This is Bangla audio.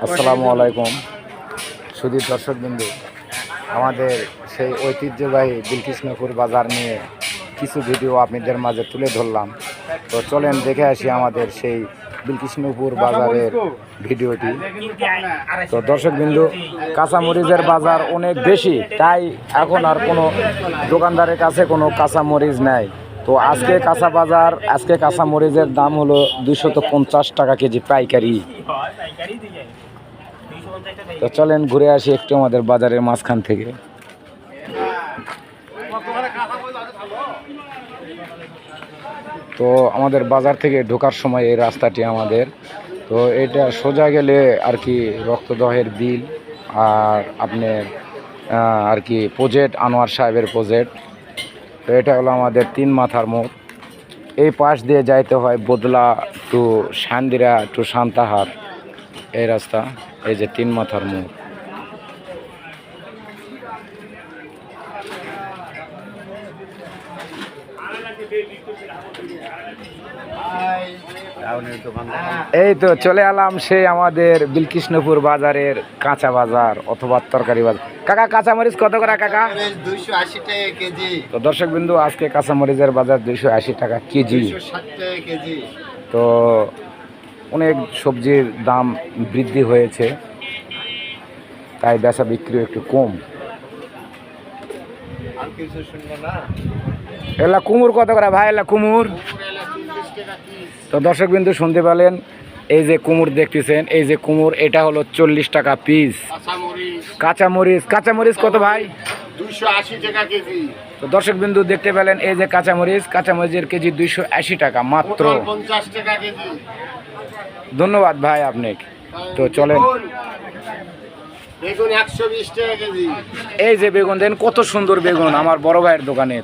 আসসালামু আলাইকুম সুধী দর্শকবৃন্দু, আমাদের সেই ঐতিহ্যবাহী বিলকৃষ্ণপুর বাজার নিয়ে কিছু ভিডিও আপনাদের মাঝে তুলে ধরলাম। তো চলেন দেখে আসি আমাদের সেই বিলকৃষ্ণপুর বাজারের ভিডিওটি। তো দর্শকবৃন্দু, কাঁচামরিচের বাজার অনেক বেশি, তাই এখন আর কোনো দোকানদারের কাছে কোনো কাঁচামরিচ নেই। তো আজকে কাঁচামরিচের দাম হলো 250 টাকা কেজি পাইকারি। তো চলেন ঘুরে আসি একটু আমাদের বাজারের মাঝখান থেকে। তো আমাদের বাজার থেকে ঢোকার সময় এই রাস্তাটি আমাদের, তো এটা সোজা গেলে আর কি রক্তদহের বিল আর আপনার আর কি প্রজেক্ট আনোয়ার সাহেবের প্রজেক্ট। তো এটা হলো আমাদের 3 মাথার মোড়। এই পাশ দিয়ে যাইতে হয় বদলা টু সান্দিরা টু সান্তাহার, এই রাস্তা। এই যে 3 মাথার মোড়। এই তো চলে এলাম সেই আমাদের বিলকৃষ্ণপুর বাজারের কাঁচা বাজার অথবা তরকারি বাজার। কাকা, কাঁচামরিচ কত করে কাকা? 280 টাকা কেজি। তো দর্শকবিন্দু, আজকে কাঁচামরিচের বাজার 280 টাকা কেজি। 260 টাকা কেজি। তো অনেক সবজির দাম বৃদ্ধি হয়েছে, তাই বেচা বিক্রি একটু কম। আর কিছু শুনবো না। এলা কুমুর কত করে ভাই? এলা কুমুর। তো দর্শকবিন্দু শুনতে পেলেন, এই যে কুমুর দেখতেছেন, এই যে কুমুর, এটা হলো 40 টাকা পিস। কাঁচামরিচ কত ভাই? 280 টাকা কেজি। তো দর্শকবিন্দু দেখতে পেলেন, এই যে কাঁচামরিচের কেজি 280 টাকা মাত্র। 50 টাকা কেজি। ধন্যবাদ ভাই আপনাকে। তো চলেন, বেগুন 120 টাকা কেজি। এই যে বেগুন দেন, কত সুন্দর বেগুন আমার বড় ভাইয়ের দোকানে।